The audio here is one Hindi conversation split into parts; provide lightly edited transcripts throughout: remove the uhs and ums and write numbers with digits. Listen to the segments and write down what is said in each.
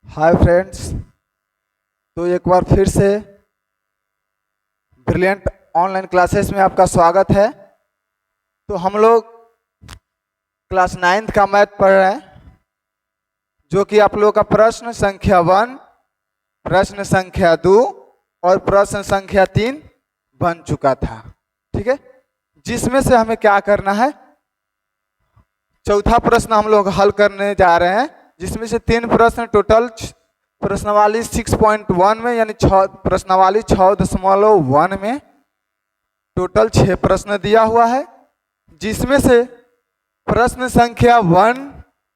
Hi friends. तो एक बार फिर से ब्रिलियंट ऑनलाइन क्लासेस में आपका स्वागत है। तो हम लोग क्लास 9th का मैथ पढ़ रहे हैं, जो कि आप लोगों का प्रश्न संख्या 1, प्रश्न संख्या 2 और प्रश्न संख्या 3 बन चुका था। ठीक है, जिसमें से हमें क्या करना है, चौथा प्रश्न हम लोग हल करने जा रहे हैं, जिसमें से 3 प्रश्न टोटल प्रश्नावली 6.1 में यानी प्रश्नावली 6.1 में टोटल 6 प्रश्न दिया हुआ है, जिसमें से प्रश्न संख्या 1,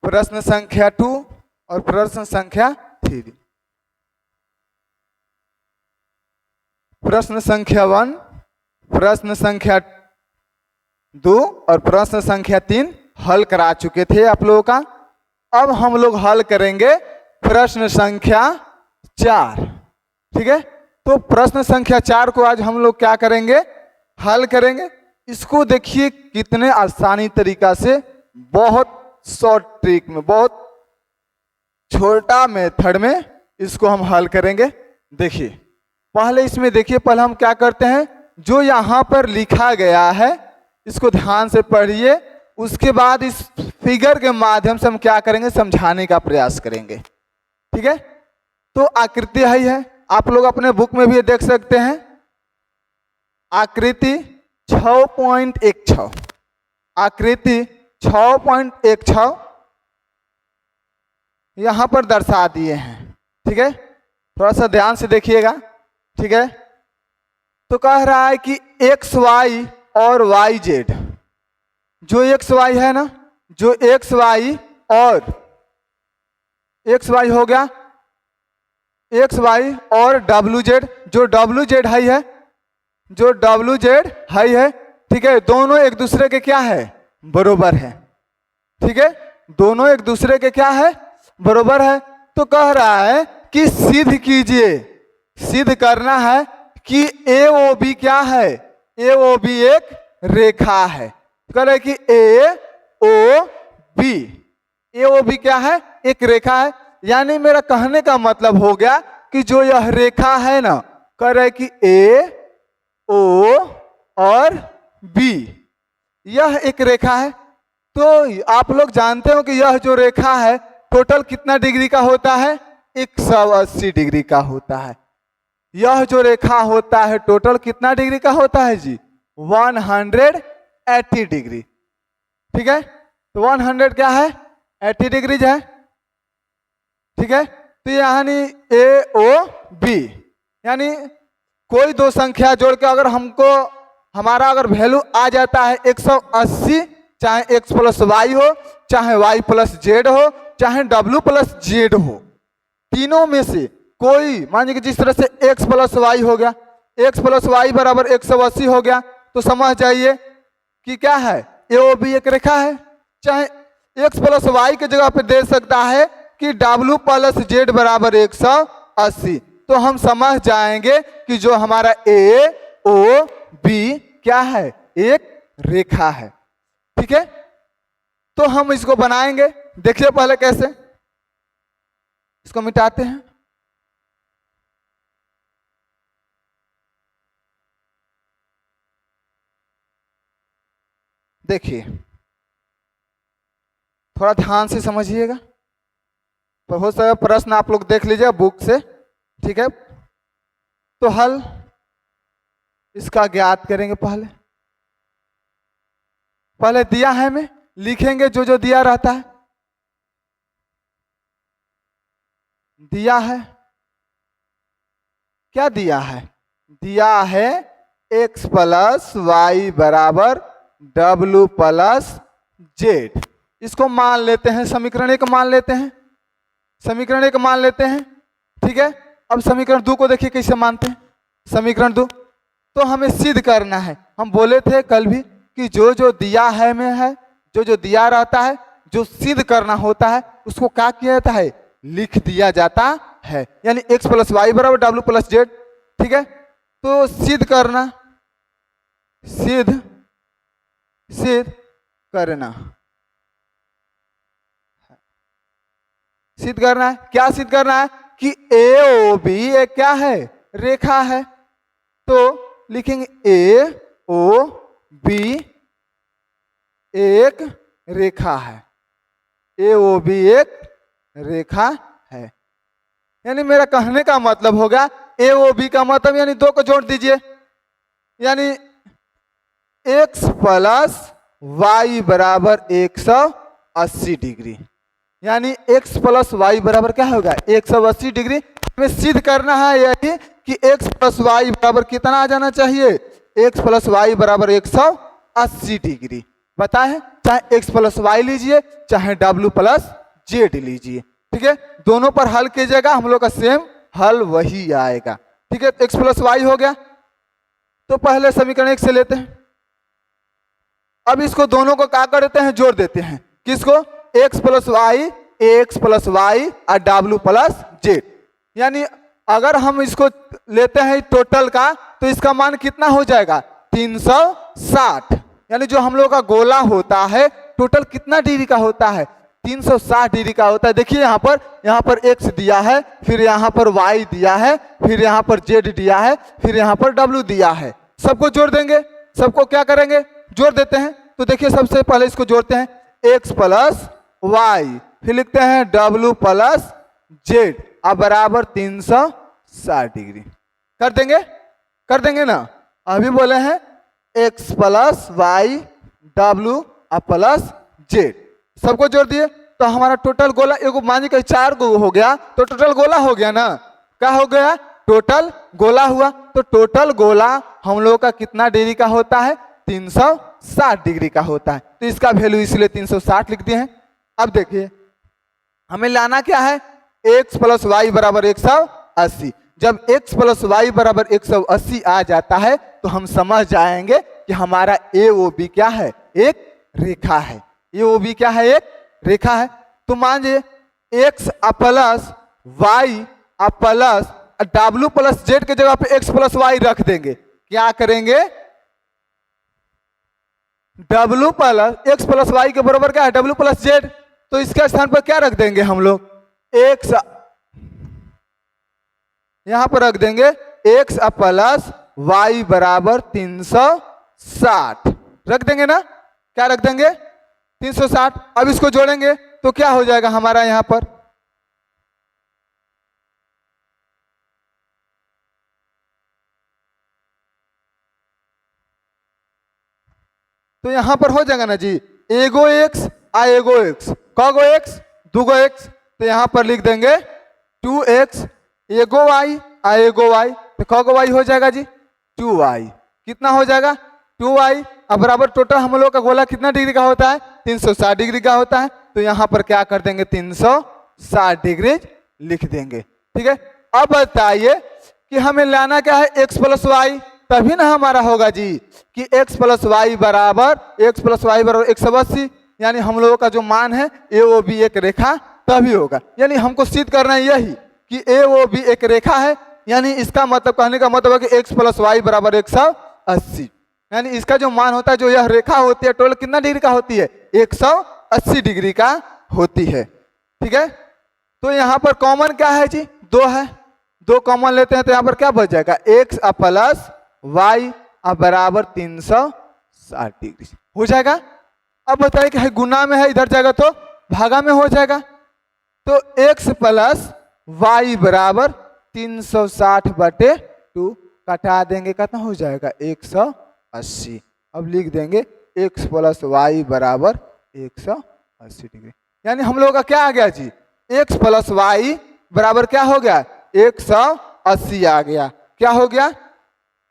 प्रश्न संख्या 2 और प्रश्न संख्या 3। प्रश्न संख्या 1, प्रश्न संख्या 2 और प्रश्न संख्या 3 हल करा चुके थे आप लोगों का। अब हम लोग हल करेंगे प्रश्न संख्या 4। ठीक है, तो प्रश्न संख्या 4 को आज हम लोग क्या करेंगे, हल करेंगे। इसको देखिए कितने आसानी तरीका से, बहुत शॉर्ट ट्रिक में, बहुत छोटा मेथड में इसको हम हल करेंगे। देखिए पहले इसमें देखिए, पहले हम क्या करते हैं, जो यहाँ पर लिखा गया है इसको ध्यान से पढ़िए, उसके बाद इस फिगर के माध्यम से हम क्या करेंगे, समझाने का प्रयास करेंगे। ठीक है, तो आकृति है, आप लोग अपने बुक में भी देख सकते हैं। आकृति 6.16, आकृति 6.16 यहां पर दर्शा दिए हैं। ठीक है, थोड़ा सा ध्यान से देखिएगा। ठीक है, तो कह रहा है कि एक्स वाई और वाई जेड, जो एक्स वाई है ना, जो एक्स वाई और एक्स वाई हो गया, एक्स वाई और डब्ल्यू जेड, जो डब्ल्यू जेड हाई है, जो डब्ल्यू जेड हाई है। ठीक है, दोनों एक दूसरे के क्या है, बरोबर है। ठीक है, दोनों एक दूसरे के क्या है, बरोबर है। तो कह रहा है कि सिद्ध कीजिए, सिद्ध करना है कि ए ओ बी क्या है, ए ओ बी एक रेखा है। कह रहे कि ए ओ बी, ए ओ बी क्या है, एक रेखा है। यानी मेरा कहने का मतलब हो गया कि जो यह रेखा है ना, कह रहे कि ए ओ और बी यह एक रेखा है। तो आप लोग जानते हो कि यह जो रेखा है टोटल कितना डिग्री का होता है, 180 डिग्री का होता है। यह जो रेखा होता है टोटल कितना डिग्री का होता है जी, 180 डिग्री। ठीक है, तो 100 क्या है, 80 डिग्रीज है। ठीक है, तो यानी ए ओ बी, यानी कोई दो संख्या जोड़ के अगर हमको हमारा अगर वैल्यू आ जाता है 180, चाहे x प्लस वाई हो, चाहे y प्लस जेड हो, चाहे w प्लस जेड हो, तीनों में से कोई, मान लीजिए जिस तरह से x प्लस वाई हो गया, x प्लस वाई बराबर 180 हो गया, तो समझ जाइए कि क्या है, ए ओ बी एक रेखा है। चाहे x प्लस वाई की जगह पे दे सकता है कि w प्लस जेड बराबर 180, तो हम समझ जाएंगे कि जो हमारा ए ओ बी क्या है, एक रेखा है। ठीक है, तो हम इसको बनाएंगे। देखिए पहले कैसे, इसको मिटाते हैं। देखिए थोड़ा ध्यान से समझिएगा, बहुत सारे प्रश्न आप लोग देख लीजिए बुक से। ठीक है, तो हल इसका ज्ञात करेंगे। पहले पहले दिया है में लिखेंगे, जो जो दिया रहता है, दिया है, क्या दिया है, दिया है x प्लस वाई बराबर w प्लस जेड। इसको मान लेते हैं, समीकरण 1 मान लेते हैं, समीकरण 1 मान लेते हैं। ठीक है, अब समीकरण 2 को देखिए कैसे मानते हैं। समीकरण 2 तो हमें सिद्ध करना है। हम बोले थे कल भी कि जो जो दिया है में है, जो जो दिया रहता है, जो सिद्ध करना होता है उसको क्या किया जाता है, लिख दिया जाता है। यानी x प्लस वाई बराबर w प्लस जेड। ठीक है, तो सिद्ध करना, सिद्ध सिद्ध करना, सिद्ध करना है। क्या सिद्ध करना है कि ए ओ बी एक क्या है, रेखा है। तो लिखेंगे ए ओ बी एक रेखा है, ए ओ बी एक रेखा है। यानी मेरा कहने का मतलब होगा ए ओ बी का मतलब यानी दो को जोड़ दीजिए, यानी x प्लस वाई बराबर 180 डिग्री, यानी x प्लस वाई बराबर क्या होगा 180 डिग्री। हमें सिद्ध करना है यही कि x प्लस वाई बराबर कितना आ जाना चाहिए, x प्लस वाई बराबर 180 डिग्री। बताए चाहे x प्लस वाई लीजिए चाहे w प्लस जेड लीजिए, ठीक है। दोनों पर हल कीजिएगा, हम लोग का सेम हल वही आएगा, ठीक है। x प्लस वाई हो गया, तो पहले समीकरण 1 से लेते हैं। अब इसको दोनों को क्या करते हैं, जोड़ देते हैं। किसको, x plus Y, X plus Y और w प्लस जेड। यानी अगर हम इसको लेते हैं टोटल का तो इसका मान कितना हो जाएगा 360। यानी जो हम लोग का गोला होता है टोटल कितना डिग्री का होता है 360 डिग्री का होता है। देखिए यहाँ पर x दिया है, फिर यहाँ पर y दिया है, फिर यहाँ पर z दिया है, फिर यहाँ पर w दिया है। सबको जोड़ देंगे, सबको क्या करेंगे, जोड़ देते हैं। तो देखिए सबसे पहले इसको जोड़ते हैं, x प्लस वाई, फिर लिखते हैं w प्लस जेड अब बराबर 360 डिग्री। कर देंगे ना। अभी बोले हैं x plus Y w plus Z, सबको जोड़ दिए तो हमारा टोटल गोला एगो मान के 4 गो हो गया, तो टोटल गोला हो गया ना। क्या हो गया, टोटल गोला हुआ। तो टोटल गोला हम लोग का कितना डिग्री का होता है 360 डिग्री का होता है। तो इसका वैल्यू इसलिए 360 लिख दिए हैं। अब देखिए हमें लाना क्या है, x प्लस वाई बराबर 180। जब x प्लस वाई बराबर 180 आ जाता है तो हम समझ जाएंगे कि हमारा ए ओ बी क्या है, एक रेखा है। ए ओ बी क्या है, एक रेखा है। तो मान लीजिए x plus Y plus w plus Z के जगह पे x प्लस वाई रख देंगे। क्या करेंगे, w plus x plus Y के बराबर क्या है w प्लस जेड। तो इसके स्थान पर क्या रख देंगे हम लोग, x यहां पर रख देंगे x प्लस वाई बराबर 360 रख देंगे ना। क्या रख देंगे 360। अब इसको जोड़ेंगे तो क्या हो जाएगा हमारा यहां पर, तो यहां पर हो जाएगा ना जी, एगो x आ एगो x, कगो x दूगो x। तो यहां पर लिख देंगे 2x, एगो y आ एगो y, तो कगो y हो जाएगा जी 2y। कितना हो जाएगा 2y। अब बराबर टोटल हम लोग का गोला कितना डिग्री का होता है 360 डिग्री का होता है। तो यहां पर क्या कर देंगे 360 डिग्री लिख देंगे, ठीक है। अब बताइए कि हमें लाना क्या है x प्लस वाई, तभी ना हमारा होगा जी कि x प्लस वाई बराबर 180। यानी हम लोगों का जो मान है ए ओ बी एक रेखा तभी होगा। यानी हमको सिद्ध करना है यही कि ए ओ बी एक रेखा है। यानी इसका मतलब, कहने का मतलब है कि x प्लस वाई बराबर 180। यानी इसका जो मान होता है, जो यह रेखा होती है टोटल कितना डिग्री का होती है 180 डिग्री का होती है, ठीक है। तो यहाँ पर कॉमन क्या है जी, 2 है, 2 कॉमन लेते हैं तो यहाँ पर क्या बच जाएगा x प्लस वाई बराबर 360 डिग्री हो जाएगा। अब बताइए कि गुना में है, इधर जाएगा तो भागा में हो जाएगा। तो x प्लस वाई बराबर 360 बटे 2 कटा देंगे, कितना हो जाएगा 180। अब लिख देंगे x प्लस वाई बराबर 180 डिग्री। यानी हम लोग का क्या आ गया जी, x प्लस वाई बराबर क्या हो गया 180 आ गया। क्या हो गया,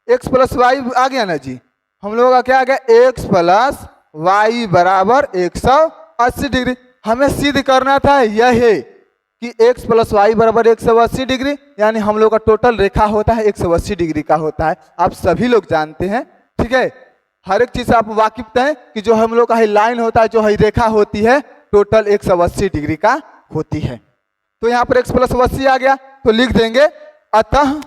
x प्लस वाई आ गया ना जी। हम लोगों का क्या आ गया x प्लस वाई बराबर 180 डिग्री। हमें सिद्ध करना था यह है कि x प्लस वाई बराबर 180 डिग्री। यानी हम लोग का टोटल रेखा होता है 180 डिग्री का होता है, आप सभी लोग जानते हैं, ठीक है। हर एक चीज से आप वाकिफ हैं कि जो हम लोग का लाइन होता है, जो है रेखा होती है टोटल 180 डिग्री का होती है। तो यहाँ पर x प्लस 80 आ गया, तो लिख देंगे अतः,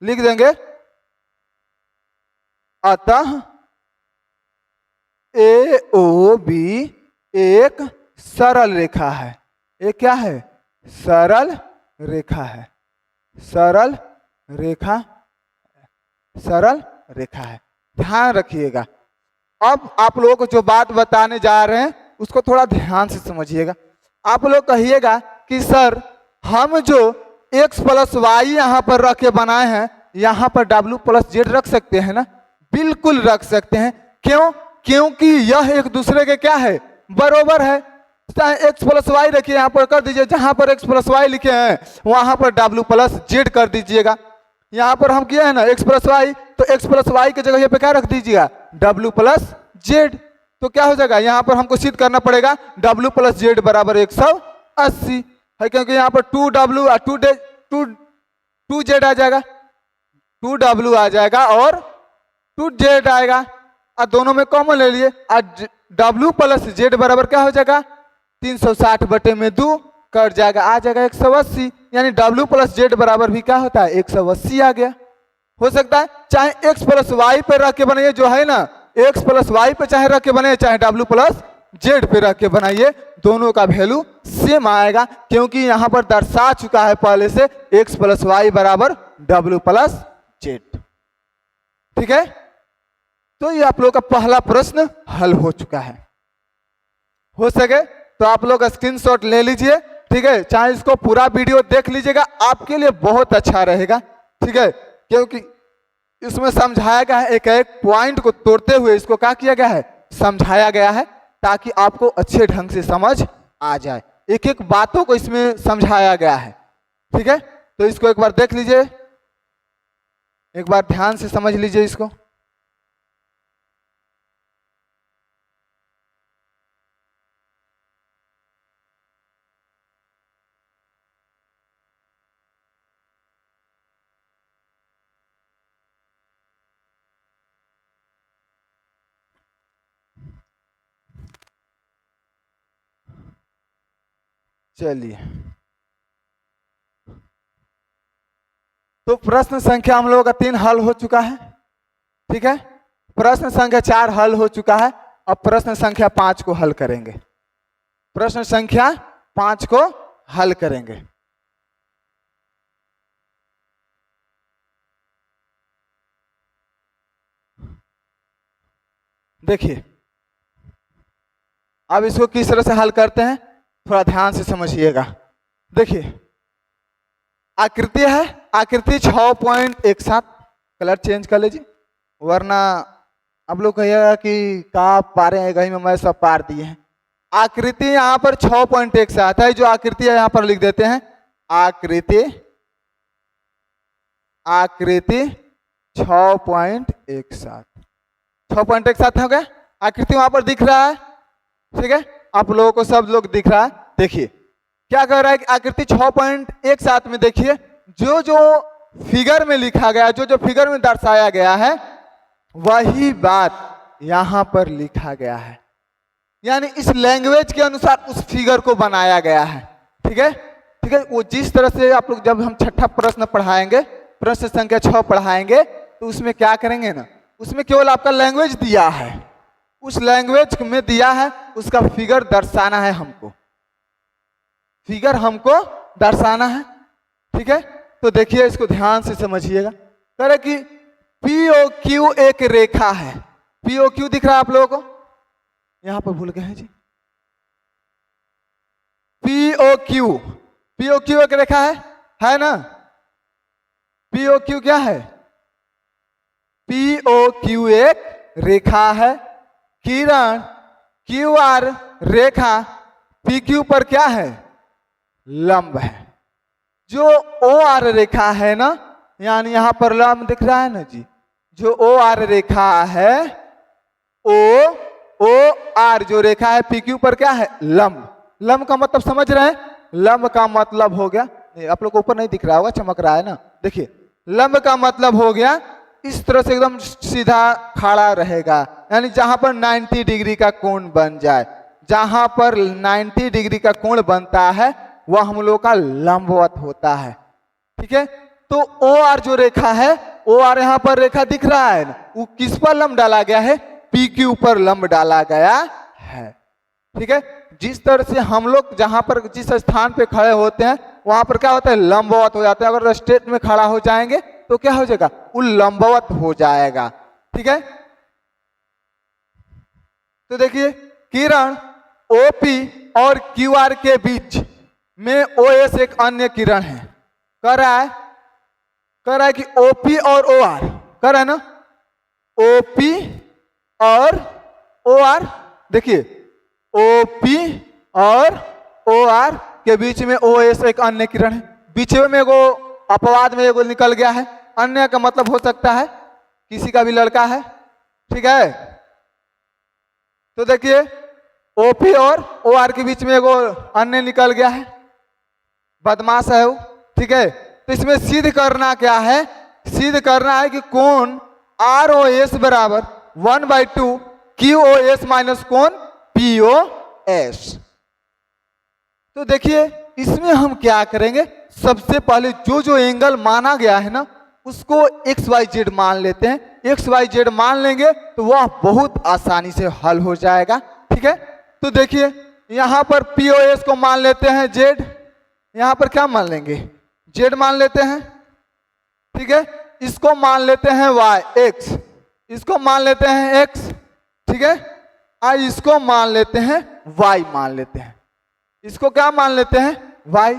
लिख देंगे अतः ए ओ बी एक सरल रेखा है। ये क्या है? सरल रेखा है। सरल रेखा, सरल रेखा है। ध्यान रखिएगा। अब आप लोगों को जो बात बताने जा रहे हैं उसको थोड़ा ध्यान से समझिएगा। आप लोग कहिएगा कि सर हम जो x प्लस वाई यहाँ पर रख के बनाए हैं, यहाँ पर w प्लस जेड रख सकते हैं ना? बिल्कुल रख सकते हैं। क्यों? क्योंकि यह एक दूसरे के क्या है? बरोबर है। चाहे x प्लस वाई रखिए, यहाँ पर कर दीजिए, जहां पर x प्लस वाई लिखे हैं वहां पर w प्लस जेड कर दीजिएगा। यहाँ पर हम किए हैं ना x प्लस वाई, तो x प्लस वाई की जगह पे क्या रख दीजिएगा? w plus Z. तो क्या हो जाएगा? यहाँ पर हमको सिद्ध करना पड़ेगा w प्लस जेड बराबर 180 है, क्योंकि यहाँ पर 2w और 2z आ जाएगा, 2w आ जाएगा और 2z आएगा, और दोनों में कॉमन ले लिए, और w प्लस जेड बराबर क्या हो जाएगा? 360 बटे में 2 कट जाएगा, आ जाएगा 180। यानी w प्लस जेड बराबर भी क्या होता है? 180 आ गया। हो सकता है चाहे x प्लस वाई पे रख के बनाइए, जो है ना x प्लस वाई पे चाहे रख के बनाइए, चाहे w प्लस जेड पे रख के बनाइए, दोनों का वैल्यू सेम आएगा, क्योंकि यहाँ पर दर्शा चुका है पहले से x प्लस वाई बराबर w प्लस जेड। ठीक है, तो ये आप लोग का पहला प्रश्न हल हो चुका है। हो सके तो आप लोग स्क्रीनशॉट ले लीजिए। ठीक है, चाहे इसको पूरा वीडियो देख लीजिएगा, आपके लिए बहुत अच्छा रहेगा। ठीक है, क्योंकि इसमें समझाया गया है, एक एक पॉइंट को तोड़ते हुए इसको क्या किया गया है? समझाया गया है, ताकि आपको अच्छे ढंग से समझ आ जाए। एक एक बातों को इसमें समझाया गया है। ठीक है, तो इसको एक बार देख लीजिए, एक बार ध्यान से समझ लीजिए इसको। चलिए, तो प्रश्न संख्या हम लोगों का 3 हल हो चुका है। ठीक है, प्रश्न संख्या 4 हल हो चुका है। अब प्रश्न संख्या 5 को हल करेंगे। प्रश्न संख्या 5 को हल करेंगे। देखिए, अब इसको किस तरह से हल करते हैं थोड़ा ध्यान से समझिएगा। देखिए, आकृति है, आकृति 6.17, कलर चेंज कर लीजिए, वरना आप लोग कहिएगा कि का पारे हैं कहीं में मैं सब पार दिए हैं। आकृति यहाँ पर 6.17 है, जो आकृति है यहाँ पर लिख देते हैं आकृति, आकृति 6.17, 6.17 हो गया। आकृति वहां पर दिख रहा है। ठीक है, आप लोगों को सब लोग दिख रहा है। देखिए क्या कह रहा है कि आकृति 6.17 में देखिए, जो जो फिगर में लिखा गया, जो जो फिगर में दर्शाया गया है, वही बात यहां पर लिखा गया है। यानी इस लैंग्वेज के अनुसार उस फिगर को बनाया गया है। ठीक है, ठीक है, वो जिस तरह से आप लोग, जब हम छठा प्रश्न पढ़ाएंगे, प्रश्न संख्या 6 पढ़ाएंगे, तो उसमें क्या करेंगे ना, उसमें केवल आपका लैंग्वेज दिया है, उस लैंग्वेज में दिया है, उसका फिगर दर्शाना है हमको, फिगर हमको दर्शाना है। ठीक है, तो देखिए इसको ध्यान से समझिएगा। कह रहे कि POQ एक रेखा है। POQ दिख रहा है आप लोगों को? यहां पर भूल गए हैं जी। POQ, POQ एक रेखा है ना? POQ क्या है? POQ एक रेखा है। किरण QR रेखा PQ पर क्या है? लंब है। जो OR रेखा है ना, यानी यहां पर लंब दिख रहा है ना जी, जो OR रेखा है, OR जो रेखा है PQ पर क्या है? लंब। लंब का मतलब समझ रहे हैं? लंब का मतलब हो गया, आप लोग को ऊपर नहीं दिख रहा होगा, चमक रहा है ना, देखिए लंब का मतलब हो गया इस तरह से एकदम सीधा खड़ा रहेगा, यानी जहां पर 90 डिग्री का कोण बन जाए। जहां पर 90 डिग्री का कोण बनता है वह हम लोग का लंबवत होता है। ठीक है, तो OR जो रेखा है, OR यहां पर रेखा दिख रहा है ना, वो किस पर लंब डाला गया है? PQ पर लंब डाला गया है। ठीक है। जिस तरह से हम लोग जहां पर जिस स्थान पे खड़े होते हैं वहां पर क्या होता है, लंबवत हो जाता है। अगर स्ट्रेट में खड़ा हो जाएंगे तो क्या हो जाएगा, वो लंबवत हो जाएगा। ठीक है। तो देखिए किरण ओपी और क्यूआर के बीच में ओएस एक अन्य किरण है। कह रहा है कि ओपी और ओआर, कह रहा है ना, ओपी और ओआर। देखिए ओपी और ओआर के बीच में ओएस एक अन्य किरण है। बीच में एगो अपवाद में एगो निकल गया है। अन्य का मतलब हो सकता है किसी का भी लड़का है। ठीक है। तो देखिए ओपी और ओआर के बीच में एगो अन्य निकल गया है, बदमाश है वो। ठीक है। तो इसमें सिद्ध करना क्या है, सिद्ध करना है कि कोण आर ओ एस बराबर 1/2 क्यू ओ एस माइनस कोण पी ओ एस। तो देखिए इसमें हम क्या करेंगे, सबसे पहले जो जो एंगल माना गया है ना उसको एक्स वाई जेड मान लेते हैं। एक्स वाई जेड मान लेंगे तो वह बहुत आसानी से हल हो जाएगा। ठीक है। तो देखिए यहां पर पी ओ एस को मान लेते हैं जेड, यहां पर क्या मान लेंगे, जेड मान लेते हैं। ठीक है। इसको मान लेते हैं वाई एक्स, इसको मान लेते हैं एक्स। ठीक है। और इसको मान लेते हैं वाई, मान लेते हैं इसको क्या मान लेते हैं, वाई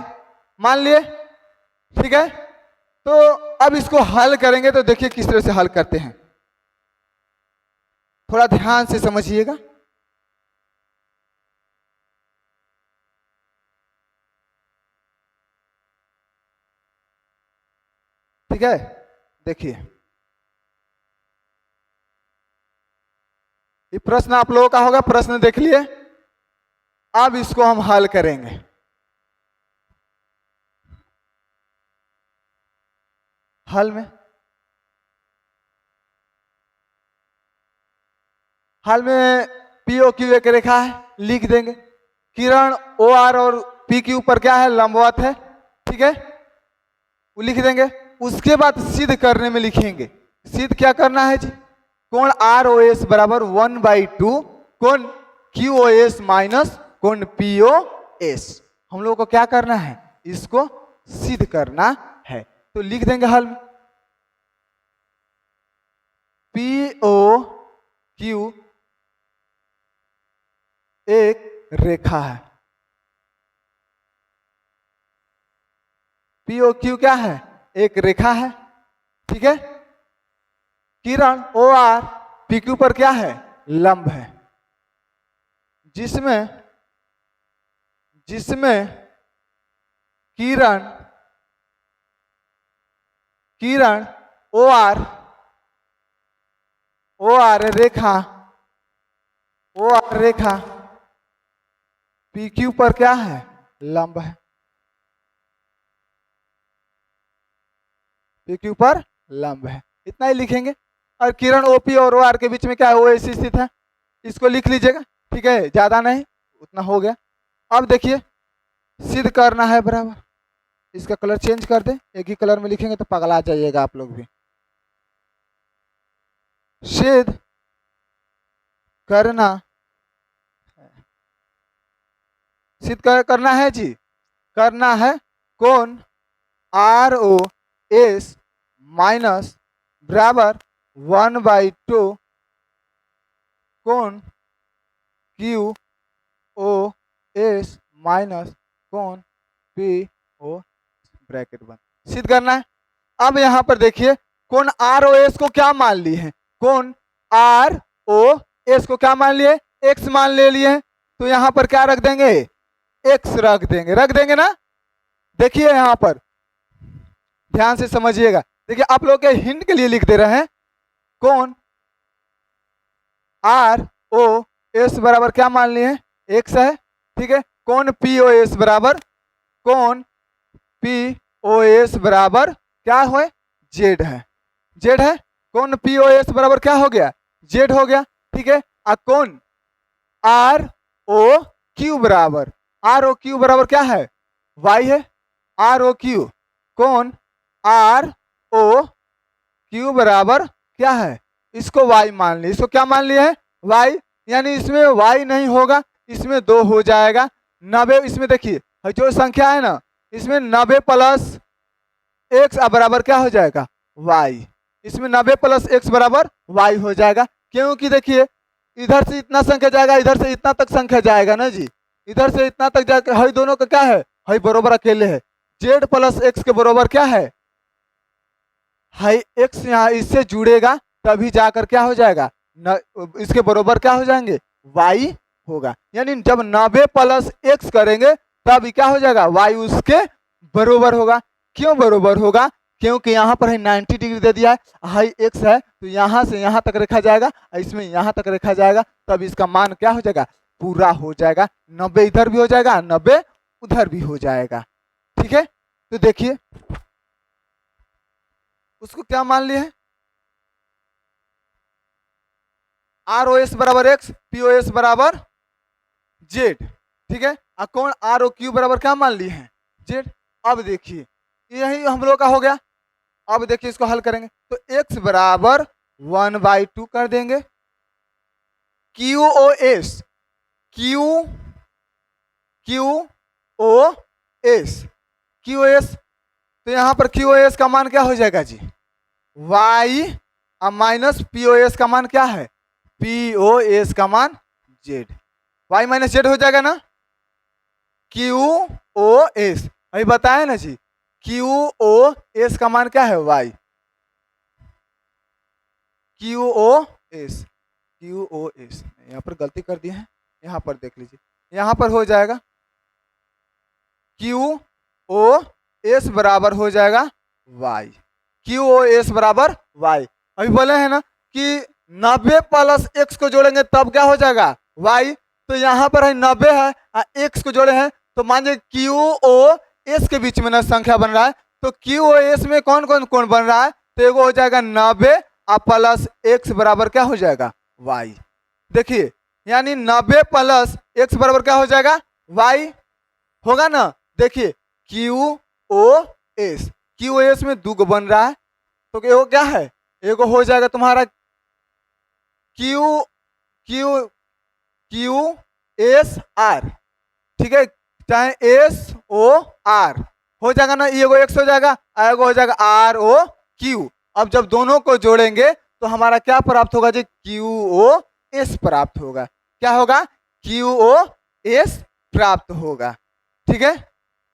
मान लिए। ठीक है। तो अब इसको हल करेंगे तो देखिए किस तरह से हल करते हैं, थोड़ा ध्यान से समझिएगा। ठीक है। देखिए ये प्रश्न आप लोगों का होगा, प्रश्न देख लिए। अब इसको हम हल करेंगे। हल में पी ओ क्यू एक रेखा है, लिख देंगे। किरण ओ आर और पी क्यू पर क्या है, लंबवत है। ठीक है, वो लिख देंगे। उसके बाद सिद्ध करने में लिखेंगे। सिद्ध क्या करना है जी, कोण आर ओ एस बराबर 1/2 कोण क्यू ओ एस माइनस कोण पी ओ एस। हम लोगों को क्या करना है, इसको सिद्ध करना है। तो लिख देंगे हल में पी ओ क्यू एक रेखा है। पी ओ क्यू क्या है, एक रेखा है। ठीक है। किरण ओ आर पी क्यू पर क्या है, लंब है। जिसमें किरण ओ आर रेखा पी क्यू पर क्या है, लंब है। पी क्यू पर लंब है, इतना ही लिखेंगे। और किरण ओपी और ओ आर के बीच में क्या है, ओ एस स्थित है। इसको लिख लीजिएगा। ठीक है, ज्यादा नहीं, उतना हो गया। अब देखिए सिद्ध करना है बराबर। इसका कलर चेंज कर दे, एक ही कलर में लिखेंगे तो पगला जाइएगा आप लोग भी। सिद्ध करना है जी, करना है कोण आर ओ एस माइनस बराबर 1/2 कोण क्यू ओ एस माइनस कोण पी ओ ब्रैकेट बंद, सिद्ध करना है। अब यहां पर देखिए कोण आर ओ एस को क्या मान लिए हैं, कोण आर ओ एस को क्या मान लिए, एक्स मान ले लिए। तो यहां पर क्या रख देंगे, एक्स रख देंगे ना। देखिए यहां पर ध्यान से समझिएगा। देखिए आप लोग के हिंट के लिए लिख दे रहे हैं, कोण आर ओ एस बराबर क्या मान लिए हैं, एक्स है। ठीक है। कोण पी ओ एस बराबर क्या हो, जेड है। कोण पी ओ एस बराबर क्या हो गया, जेड हो गया। ठीक है। और कोण आर ओ क्यू बराबर क्या है, वाई है। आर ओ क्यू, कोण आर ओ क्यू बराबर क्या है, इसको वाई मान लिया। इसको क्या मान लिया है, वाई। यानी इसमें वाई नहीं होगा, इसमें 2 हो जाएगा। 90 इसमें देखिए जो संख्या है ना, इसमें 90 प्लस x बराबर क्या हो जाएगा, y। इसमें 90 प्लस x बराबर y हो जाएगा, क्योंकि देखिए इधर से इतना संख्या जाएगा, इधर से इतना तक संख्या जाएगा ना जी, इधर से इतना तक जाकर हई दोनों का क्या है, हई बरोबर अकेले है। z प्लस x के बरोबर क्या है, हई x यहाँ इससे जुड़ेगा तभी जाकर क्या हो जाएगा, इसके बरोबर क्या हो जाएंगे, y होगा। यानी जब 90 प्लस x करेंगे तब क्या हो जाएगा, y उसके बरोबर होगा। क्यों बरोबर होगा, क्योंकि यहाँ पर है 90 डिग्री दे दिया है, हाई x है तो यहाँ से यहाँ तक रखा जाएगा, इसमें यहाँ तक रखा जाएगा, तब इसका मान क्या हो जाएगा, पूरा हो जाएगा। 90 इधर भी हो जाएगा, 90 उधर भी हो जाएगा। ठीक है, तो देखिए उसको क्या मान लिए है, आर ओ एस बराबर एक्स, पी ओ एस बराबर जेड। ठीक है, और कौन आर ओ क्यू बराबर क्या मान लिए हैं, जेड। अब देखिए यही हम लोग का हो गया। अब देखिए इसको हल करेंगे तो x बराबर 1/2 कर देंगे, Q O S, Q Q O S, Q S, तो यहाँ पर क्यू एस का मान क्या हो जाएगा जी, y minus P O S का मान क्या है, पी ओ एस का मान z, y माइनस जेड हो जाएगा ना, क्यू ओ एस अभी बताया ना जी, क्यू ओ एस का मान क्या है, y, Q O S, Q O S, यहाँ पर गलती कर दी है, यहाँ पर देख लीजिए, यहाँ पर हो जाएगा क्यू ओ एस बराबर हो जाएगा y, क्यू ओ एस बराबर y। अभी बोले हैं ना कि 90 प्लस x को जोड़ेंगे तब क्या हो जाएगा, y, तो यहाँ पर है 90 है, x को जोड़े हैं तो मान लीजिए क्यू ओ एस के बीच में ना संख्या बन रहा है, तो क्यू ओ एस में कौन कौन कौन बन रहा है, तो एगो हो जाएगा 90 प्लस x बराबर क्या हो जाएगा, y। देखिए यानी 90 प्लस x बराबर क्या हो जाएगा, y होगा ना। देखिए Q O S, Q O S में 2 गो बन रहा है, तो एगो क्या है, एगो हो जाएगा तुम्हारा Q Q Q S R, ठीक है, चाहे एस ओ आर हो जाएगा ना, ये एगो एक्स हो जाएगा, एगो हो जाएगा आर ओ क्यू। अब जब दोनों को जोड़ेंगे तो हमारा क्या प्राप्त होगा जी, क्यू ओ एस प्राप्त होगा। क्या होगा, क्यू ओ एस प्राप्त होगा। ठीक है,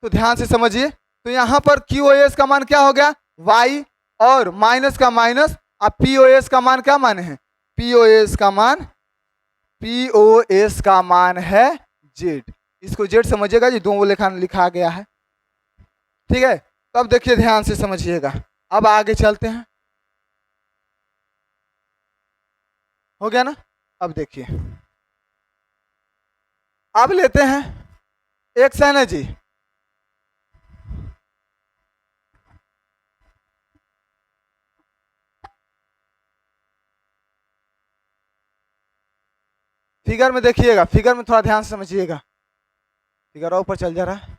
तो ध्यान से समझिए, तो यहाँ पर क्यू ओ एस का मान क्या हो गया, y, और माइनस का माइनस, अब पी ओ एस का मान क्या मान है, पी ओ एस का मान, पी ओ एस का मान है जेड। इसको जेड समझिएगा जी, दो लिखा गया है। ठीक है, तो अब देखिए ध्यान से समझिएगा, अब आगे चलते हैं, हो गया ना। अब देखिए अब लेते हैं एक्स है ना जी, फिगर में देखिएगा, फिगर में थोड़ा ध्यान से समझिएगा, फिगर ऊपर चल जा रहा है।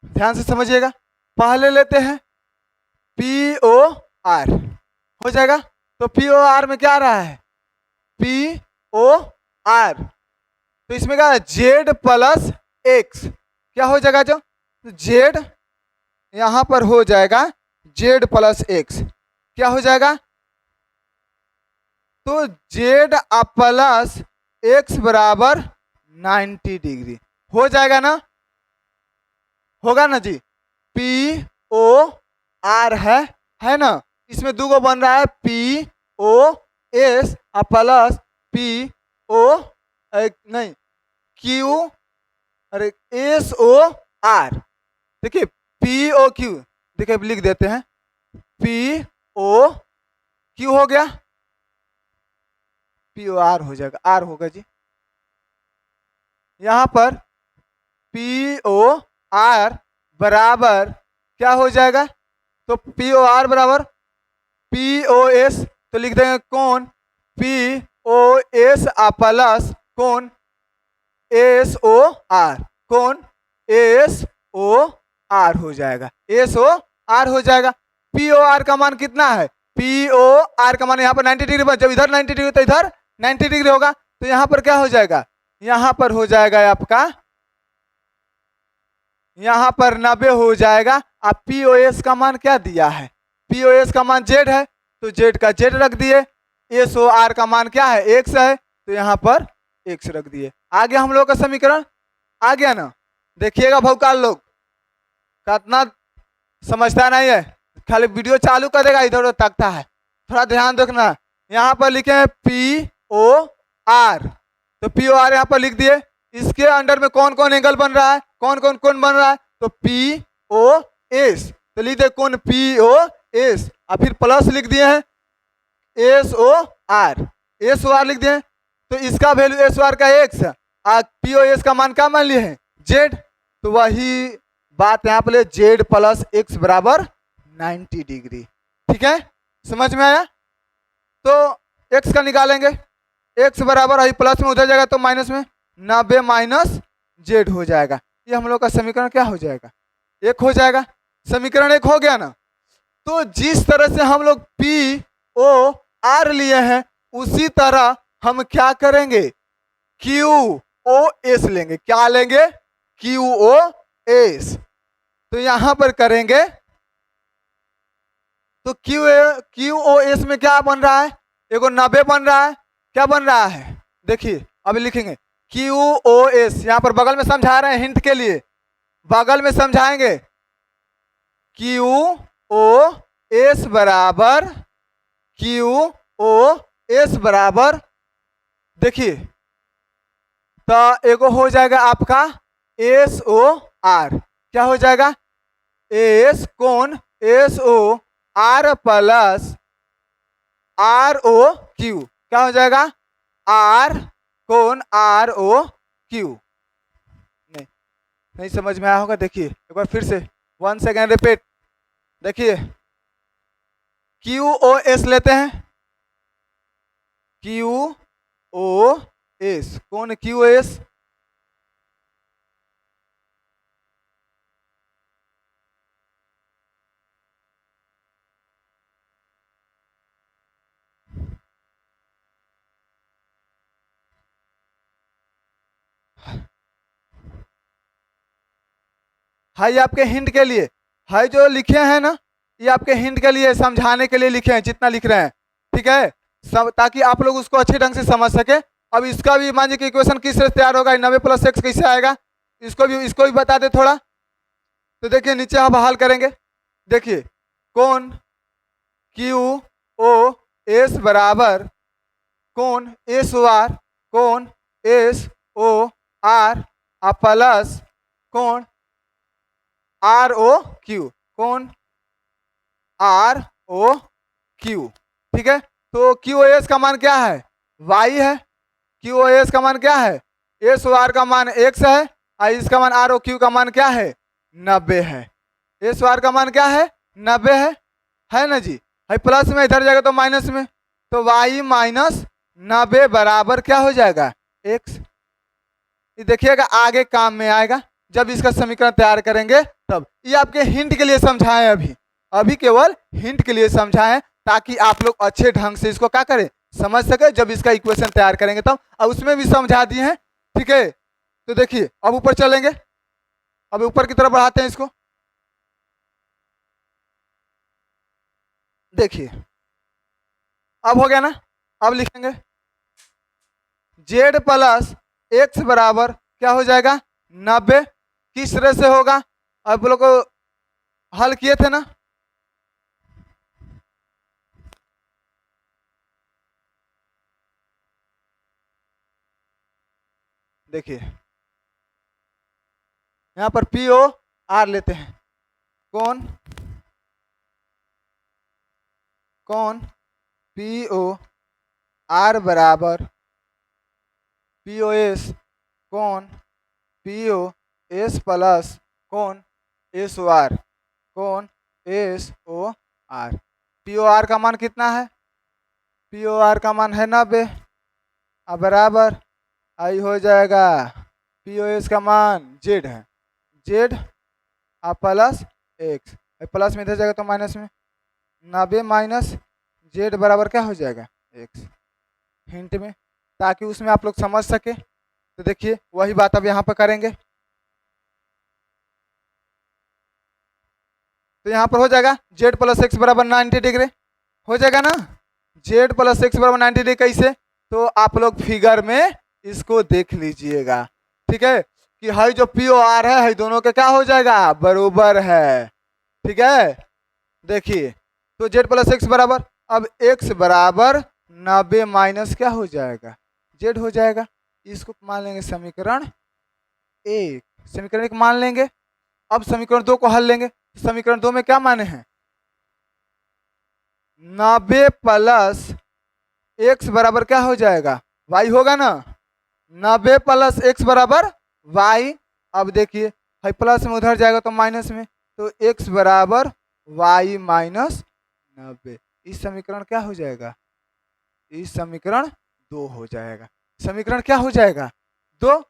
ध्यान से समझिएगा, पहले लेते हैं पी ओ आर, हो जाएगा, तो पी ओ आर में क्या आ रहा है, पी ओ आर, तो इसमें क्या है, जेड प्लस एक्स, क्या हो जाएगा जो, जेड यहां पर हो जाएगा जेड प्लस एक्स, क्या हो जाएगा, तो जेड प्लस एक्स बराबर 90 डिग्री हो जाएगा ना, होगा ना जी। पी ओ आर है ना, इसमें 2 गो बन रहा है, P O S plus P O नहीं क्यू, अरे एस ओ आर, देखिए पी ओ क्यू, देखिए लिख देते हैं, पी ओ क्यू हो गया, पी ओ आर हो जाएगा, आर होगा जी, यहां पर पी ओ आर बराबर क्या हो जाएगा, तो पी ओ आर बराबर पी ओ एस, तो लिख देंगे कौन, पी ओ एस प्लस कौन, एस ओ आर, कौन, एस ओ आर हो जाएगा, एस ओ आर हो जाएगा। पी ओ आर का मान कितना है, पी ओ आर का मान यहाँ पर 90 डिग्री, जब इधर 90 डिग्री तो इधर 90 डिग्री होगा, तो यहाँ पर क्या हो जाएगा, यहाँ पर हो जाएगा आपका, यहाँ पर 90 हो जाएगा। अब पीओएस का मान क्या दिया है, पीओएस का मान जेड है, तो जेड का जेड रख दिए, एस ओ आर का मान क्या है, एक्स है, तो यहाँ पर एक्स रख दिए। आ गया हम लोग का समीकरण, आ गया ना। देखिएगा भौकाल लोग कितना समझता नहीं है, खाली वीडियो चालू कर देगा, इधर उधर तकता है, थोड़ा ध्यान रखना। यहाँ पर लिखे हैं पी ओ आर, तो पी ओ आर यहाँ पर लिख दिए। इसके अंडर में कौन कौन एंगल बन रहा है, कौन बन रहा है, तो पी ओ एस, तो लिख दे कौन पी ओ एस, और फिर प्लस लिख दिए हैं S O R, S O R लिख दिए। तो इसका वैल्यू एस ओ आर का एक्स, और पी ओ एस का मान क्या मान लिए हैं, जेड, तो वही बात यहाँ पे जेड प्लस एक्स बराबर 90 डिग्री। ठीक है, समझ में आया। तो एक्स का निकालेंगे, एक्स बराबर है प्लस में उधर जाएगा तो माइनस में, 90 माइनस जेड हो जाएगा। ये हम लोग का समीकरण क्या हो जाएगा, एक हो जाएगा। समीकरण एक हो गया ना। तो जिस तरह से हम लोग पी ओ आर लिए हैं, उसी तरह हम क्या करेंगे, क्यू ओ एस लेंगे। क्या लेंगे, क्यू ओ एस। तो यहां पर करेंगे तो क्यू ओ एस में क्या बन रहा है, एगो 90 बन रहा है, क्या बन रहा है, देखिए अभी लिखेंगे क्यू ओ एस, यहां पर बगल में समझा रहे हैं, हिंट के लिए बगल में समझाएंगे। क्यू ओ एस बराबर, क्यू ओ एस बराबर, देखिए तो एगो हो जाएगा आपका एस ओ आर, क्या हो जाएगा, एस कौन S O R plus R O Q, क्या हो जाएगा, आर कौन आर ओ क्यू। नहीं समझ में आया होगा, देखिए एक बार फिर से 1 सेकेंड रिपीट। देखिए क्यू ओ एस लेते हैं, क्यू ओ एस, कौन क्यू एस, हाई आपके हिंट के लिए, हाई जो लिखे हैं ना, ये आपके हिंट के लिए, समझाने के लिए लिखे हैं, जितना लिख रहे हैं, ठीक है, सब ताकि आप लोग उसको अच्छे ढंग से समझ सके। अब इसका भी मान लीजिए इक्वेशन किस तरह से तैयार होगा, 90 प्लस एक्स कैसे आएगा, इसको भी बता दे थोड़ा। तो देखिए नीचे हम हल करेंगे, देखिए कौन क्यू ओ एस बराबर कौन एस ओ आर, कौन एस ओ आर प्लस कौन आर ओ क्यू, कौन आर ओ क्यू। ठीक है, तो क्यू एस का मान क्या है, वाई है, क्यू एस का मान क्या है, एस ओ आर का मान एक्स है, और इसका मान आर ओ क्यू का मान क्या है, 90 है। एस ओ आर का मान क्या है, 90 है ना जी, है प्लस में इधर जाएगा तो माइनस में, तो वाई माइनस 90 बराबर क्या हो जाएगा, एक्स। देखिएगा आगे काम में आएगा, जब इसका समीकरण तैयार करेंगे तब। ये आपके हिंट के लिए समझाएं, अभी केवल हिंट के लिए समझाएं, ताकि आप लोग अच्छे ढंग से इसको क्या करें, समझ सके, जब इसका इक्वेशन तैयार करेंगे तब। अब उसमें भी समझा दिए हैं, ठीक है। तो देखिए अब ऊपर चलेंगे, अब ऊपर की तरफ बढ़ाते हैं इसको। देखिए अब हो गया ना, अब लिखेंगे जेड प्लस एक्स बराबर क्या हो जाएगा, 90। किस तरह से होगा, अब लोग को हल किए थे ना, देखिए यहाँ पर पी ओ आर लेते हैं, कौन पी ओ आर बराबर पी ओ एस, कौन पी ओ एस प्लस कौन एस ओ आर, कौन S O R. P O R का मान कितना है, पी ओ आर का मान है 90, अब बराबर आई हो जाएगा पी ओ एस का मान जेड है, जेड प्लस एक्स, प्लस में इधर जाएगा तो माइनस में, 90 माइनस जेड बराबर क्या हो जाएगा एक्स, हिंट में, ताकि उसमें आप लोग समझ सके। तो देखिए वही बात अब यहाँ पर करेंगे। तो यहाँ पर हो जाएगा जेड प्लस एक्स बराबर 90 डिग्री, हो जाएगा ना। जेड प्लस एक्स बराबर 90 डिग्री कैसे, तो आप लोग फिगर में इसको देख लीजिएगा, ठीक है, कि हाई जो पी और आर है दोनों के क्या हो जाएगा, बरोबर है, ठीक है। देखिए तो जेड प्लस एक्स बराबर, अब एक्स बराबर 90 माइनस क्या हो जाएगा, जेड हो जाएगा। इसको मान लेंगे समीकरण एक, समीकरण एक मान लेंगे। अब समीकरण दो को हल लेंगे। समीकरण दो में क्या माने हैं, 90 प्लस एक्स बराबर क्या हो जाएगा, वाई होगा ना। 90 प्लस एक्स बराबर वाई। अब देखिए हाई प्लस में उधर जाएगा तो माइनस में, तो एक्स बराबर वाई माइनस 90। इस समीकरण क्या हो जाएगा, इस समीकरण दो हो जाएगा। समीकरण क्या हो जाएगा, दो।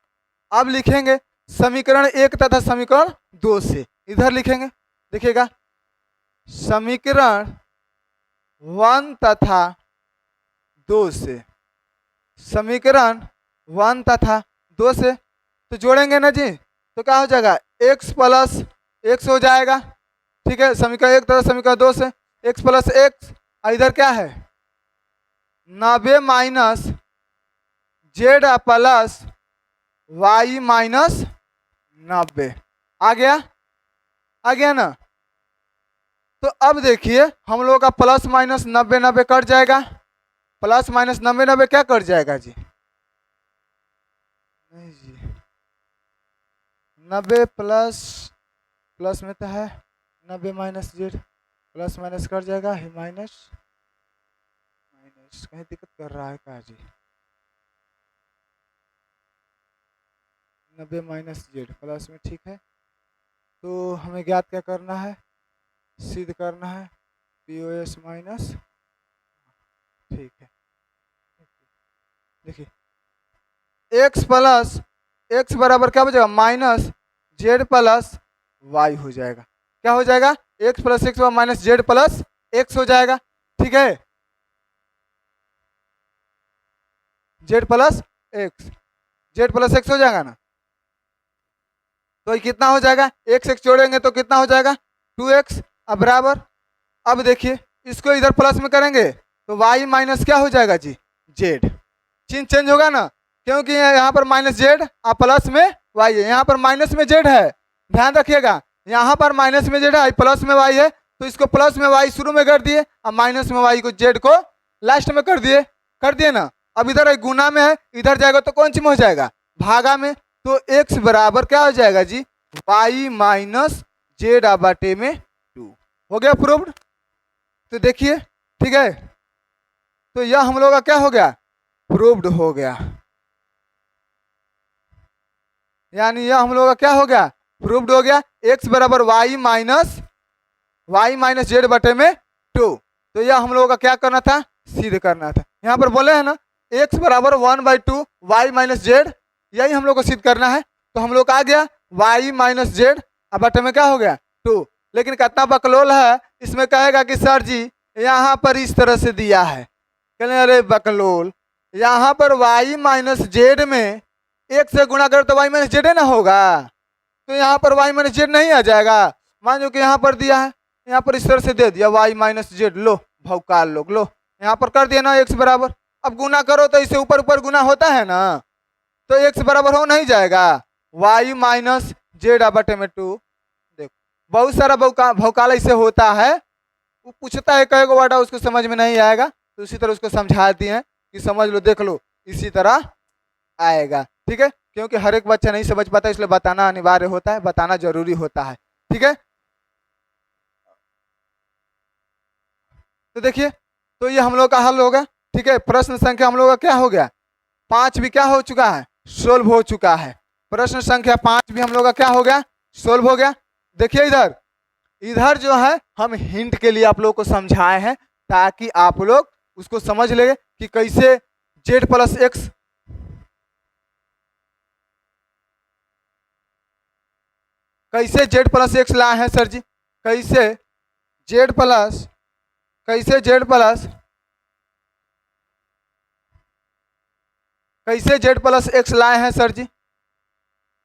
अब लिखेंगे समीकरण एक तथा समीकरण दो से, इधर लिखेंगे, देखिएगा समीकरण वन तथा दो से, समीकरण वन तथा दो से तो जोड़ेंगे ना जी, तो क्या हो जाएगा एक्स प्लस एक्स हो जाएगा, ठीक है। समीकरण एक तथा समीकरण दो से एक्स प्लस एक्स, इधर क्या है 90 minus Z plus Y minus 90, आ गया ना। तो अब देखिए हम लोगों का प्लस माइनस 90 90 कट जाएगा, प्लस माइनस 90 90 क्या कट जाएगा जी, नहीं जी 90 प्लस प्लस में तो है 90 minus Z, plus minus cut जाएगा, माइनस माइनस कहीं दिक्कत कर रहा है क्या जी, 90 माइनस जेड प्लस में, ठीक है। तो हमें ज्ञात क्या करना है, सिद्ध करना है पी ओ एस माइनस, ठीक है। देखिए एक्स प्लस एक्स बराबर क्या हो जाएगा, माइनस जेड प्लस वाई हो जाएगा। क्या हो जाएगा, x plus x minus Z plus x हो जाएगा, ठीक है। Z plus x, Z plus x हो जाएगा ना। तो ये कितना हो जाएगा, एक्स एक्स जोड़ेंगे तो कितना हो जाएगा 2x, अब बराबर। अब देखिए इसको इधर प्लस में करेंगे तो y माइनस क्या हो जाएगा जी, जेड। चिन्ह चेंज होगा ना, क्योंकि यहाँ पर माइनस जेड और प्लस में y है, यहाँ पर माइनस में जेड है, ध्यान रखिएगा। यहाँ पर माइनस में जेड है, प्लस में y है, तो इसको प्लस में y शुरू में कर दिए और माइनस में y को जेड को लास्ट में कर दिए ना। अब इधर गुना में है, इधर जाएगा तो कौन सी में हो जाएगा, भागा में। तो x बराबर क्या हो जाएगा जी, y माइनस जेड बटे में 2, हो गया प्रूव्ड। तो देखिए ठीक है, तो यह हम लोग का क्या हो गया, प्रूव्ड हो गया, यानी यह हम लोग का क्या हो गया, प्रूव्ड हो गया। x बराबर y माइनस जेड बटे में 2। तो यह हम लोगों का क्या करना था, सिद्ध करना था। यहाँ पर बोले हैं ना x बराबर 1/2 y माइनस जेड, यही हम लोग को सिद्ध करना है। तो हम लोग का आ गया y माइनस जेड बटे में क्या हो गया 2। लेकिन कितना बकलोल है, इसमें कहेगा कि सर जी यहाँ पर इस तरह से दिया है, कहने अरे बकलोल, यहाँ पर y माइनस जेड में एक से गुणा करो तो y माइनस जेड ना होगा, तो यहाँ पर y माइनस जेड नहीं आ जाएगा। मान लो कि यहाँ पर दिया है, यहाँ पर इस तरह से दे दिया y माइनस जेड, लो भौकाल लोग, लो यहाँ पर कर दिया ना x बराबर। अब गुना करो तो इसे ऊपर ऊपर गुना होता है ना, तो x बराबर हो नहीं जाएगा y माइनस जेड बटे में 2। देखो बहुत सारा भौकाल ऐसे होता है, वो पूछता है कई वर्ड उसको समझ में नहीं आएगा, तो इसी तरह उसको समझा दिए हैं कि समझ लो, देख लो, इसी तरह आएगा, ठीक है। क्योंकि हर एक बच्चा नहीं समझ पाता, इसलिए बताना अनिवार्य होता है, बताना जरूरी होता है, ठीक है। तो देखिए तो ये हम लोग का हल होगा, ठीक है। प्रश्न संख्या हम लोग का क्या हो गया, 5 भी क्या हो चुका है, सोल्व हो चुका है। प्रश्न संख्या 5 भी हम लोग का क्या हो गया, सोल्व हो गया। देखिए इधर इधर जो है हम हिंट के लिए आप लोग को समझाए हैं, ताकि आप लोग उसको समझ ले कि कैसे जेड प्लस एक्स, कैसे जेड प्लस एक्स लाए हैं सर जी, कैसे जेड प्लस कैसे जेड प्लस एक्स लाए हैं सर जी?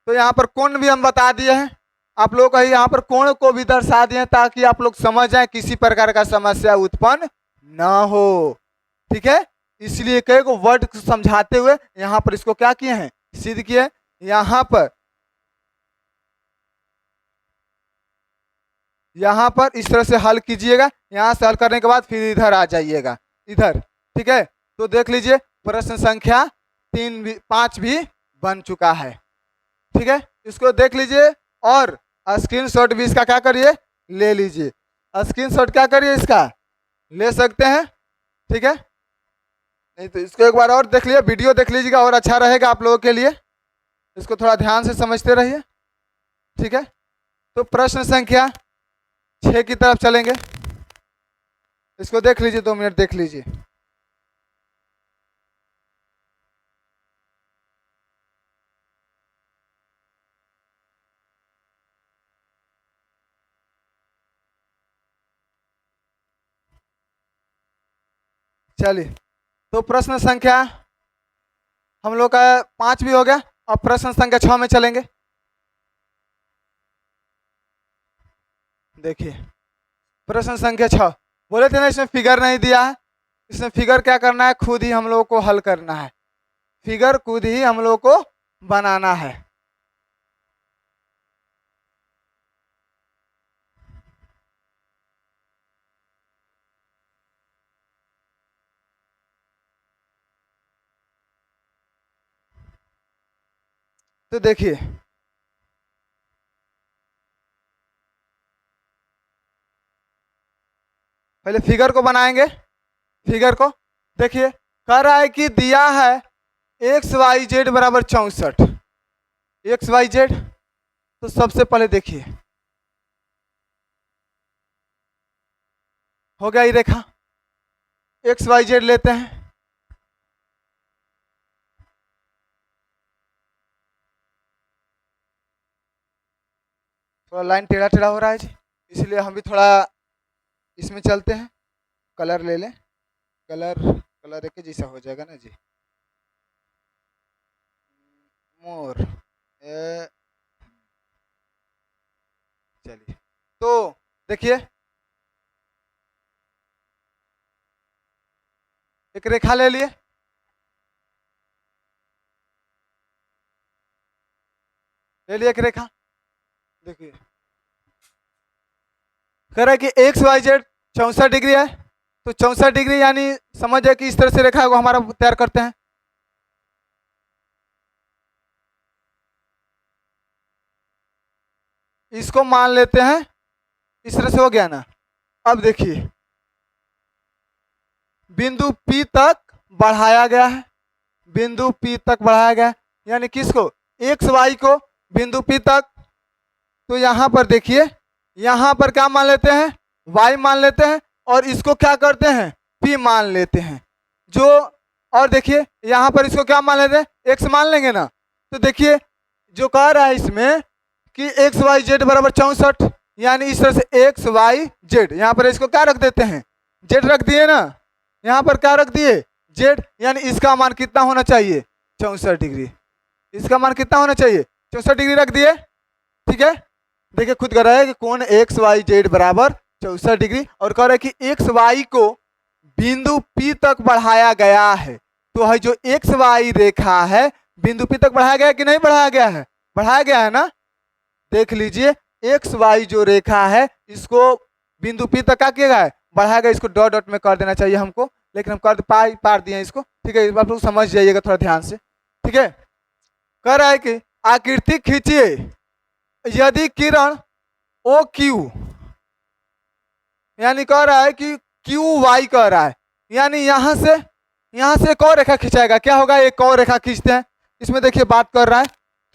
तो यहाँ पर कोण भी हम बता दिए हैं, आप लोग को यहाँ पर कोण को भी दर्शा दिए ताकि आप लोग समझ जाए किसी प्रकार का समस्या उत्पन्न ना हो। ठीक है, इसलिए कई को वर्ड समझाते हुए यहाँ पर इसको क्या किए हैं, सिद्ध किए। यहाँ पर इस तरह से हल कीजिएगा, यहाँ से हल करने के बाद फिर इधर आ जाइएगा इधर। ठीक है, तो देख लीजिए प्रश्न संख्या 5 भी बन चुका है। ठीक है, इसको देख लीजिए और स्क्रीनशॉट भी इसका क्या करिए, ले लीजिए। स्क्रीनशॉट क्या करिए, इसका ले सकते हैं। ठीक है, नहीं तो इसको एक बार और देख लीजिए, वीडियो देख लीजिएगा और अच्छा रहेगा आप लोगों के लिए। इसको थोड़ा ध्यान से समझते रहिए। ठीक है, तो प्रश्न संख्या 6 की तरफ चलेंगे। इसको देख लीजिए, 2 मिनट देख लीजिए। चलिए, तो प्रश्न संख्या हम लोग का 5 भी हो गया। अब प्रश्न संख्या 6 में चलेंगे। देखिए प्रश्न संख्या 6, बोले थे ना इसमें फिगर नहीं दिया है, इसमें फिगर क्या करना है, खुद ही हम लोगों को हल करना है। फिगर खुद ही हम लोगों को बनाना है। तो देखिए पहले फिगर को बनाएंगे। फिगर को देखिए, कह रहा है कि दिया है एक्स वाई जेड बराबर 64। एक्स वाई जेड, तो सबसे पहले देखिए हो गया ये रेखा, एक्स वाई जेड लेते हैं। थोड़ा लाइन टेढ़ा टेढ़ा हो रहा है जी, इसलिए हम भी थोड़ा इसमें चलते हैं। कलर ले लें, कलर एक जैसा हो जाएगा ना जी। मोर चलिए, तो देखिए एक रेखा ले लिए, एक रेखा। देखिए कह रहा है कि एक्स वाई जेड 64 डिग्री है, तो 64 डिग्री यानी समझ जाए कि इस तरह से रेखा को हमारा तैयार करते हैं। इसको मान लेते हैं, इस तरह से हो गया ना। अब देखिए बिंदु P तक बढ़ाया गया है, बिंदु P तक बढ़ाया गया है, यानी किसको, एक्स वाई को बिंदु P तक। तो यहाँ पर देखिए, यहाँ पर क्या मान लेते हैं, y मान लेते हैं, और इसको क्या करते हैं, P मान लेते हैं जो। और देखिए यहाँ पर इसको क्या मान लेते हैं, x मान लेंगे ना। तो देखिए जो कह रहा है इसमें कि एक्स वाई जेड बराबर 64, यानी इस तरह से एक्स वाई जेड, यहाँ पर इसको क्या रख देते हैं, जेड रख दिए ना। यहाँ पर क्या रख दिए, जेड, यानी इसका मान कितना होना चाहिए, 64 डिग्री। इसका मान कितना होना चाहिए, 64 डिग्री रख दिए। ठीक है, देखिए खुद कह रहा है कि कोण एक्स वाई जेड बराबर 64 डिग्री, और कह रहा है कि एक्स वाई को बिंदु P तक बढ़ाया गया है। तो है जो एक्स वाई रेखा है बिंदु P तक बढ़ाया गया है कि नहीं बढ़ाया गया है, बढ़ाया गया है ना। देख लीजिए एक्स वाई जो रेखा है इसको बिंदु P तक क्या किया गया है, बढ़ाया गया। इसको डॉट डॉट में कर देना चाहिए हमको, लेकिन हम कर पार दिए इसको। ठीक है, आप लोग समझ जाइएगा थोड़ा ध्यान से। ठीक है, कह रहा है कि आकृति खींचिए यदि किरण ओ क्यू, यानी कह रहा है कि क्यू वाई कह रहा है, यानी यहाँ से एक और रेखा खिंचाएगा। क्या होगा, एक और रेखा खींचते हैं। इसमें देखिए बात कर रहा है,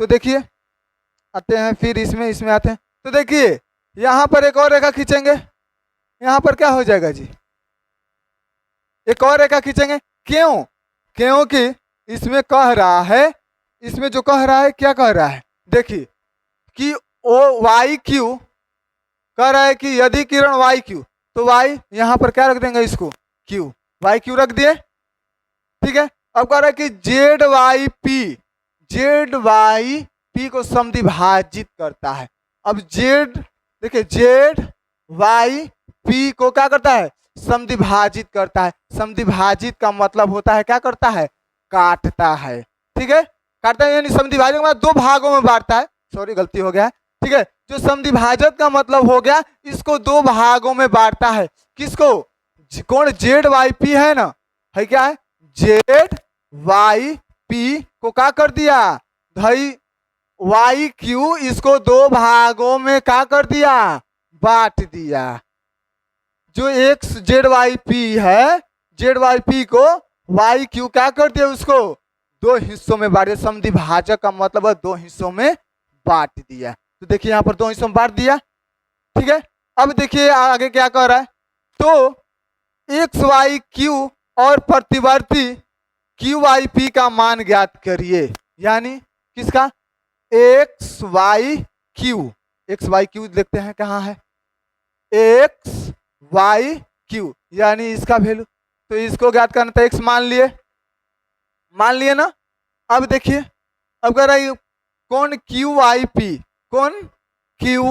तो देखिए आते हैं फिर इसमें आते हैं। तो देखिए यहाँ पर एक और रेखा खींचेंगे, यहाँ पर क्या हो जाएगा जी, एक और रेखा खींचेंगे। क्यों, क्योंकि इसमें कह रहा है, इसमें जो कह रहा है क्या कह रहा है, देखिए कि ओ वाई क्यू कह रहा है कि यदि किरण वाई क्यू, तो वाई यहाँ पर क्या रख देंगे इसको क्यू, वाई क्यू रख दिए। ठीक है, अब कह रहा है कि जेड वाई पी को समद्विभाजित करता है। अब जेड देखिए जेड वाई पी को क्या करता है समद्विभाजित करता है। समद्विभाजित का मतलब होता है क्या करता है काटता है। ठीक है, काटता है यानी समद्विभाजक का मतलब दो भागों में बांटता है। सॉरी गलती हो गया है। ठीक है, जो समद्विभाजक का मतलब हो गया इसको दो भागों में बांटता है। किसको, कौन जेड वाई पी है ना, है क्या है जेड वाई पी को क्या कर दिया भाई वाई क्यू, इसको दो भागों में क्या कर दिया बांट दिया। जो एक्स जेड वाई पी है, जेड वाई पी को वाई क्यू क्या कर दिया उसको दो हिस्सों में बांट दिया। समद्विभाजक का मतलब है दो हिस्सों में बांट दिया। तो देखिए यहाँ पर दो हिस्सों में बांट दिया। ठीक है, अब देखिए आगे क्या कह रहा है, तो एक्स वाई क्यू और प्रतिवर्ती क्यू वाई पी का मान ज्ञात करिए। यानी किसका X Y Q, X Y Q देखते हैं कहाँ है एक्स वाई क्यू यानी इसका वैल्यू। तो इसको ज्ञात करना था, एक्स मान लिए ना। अब देखिए अब कह रहा है कौन क्यू वाई पी, कौन क्यू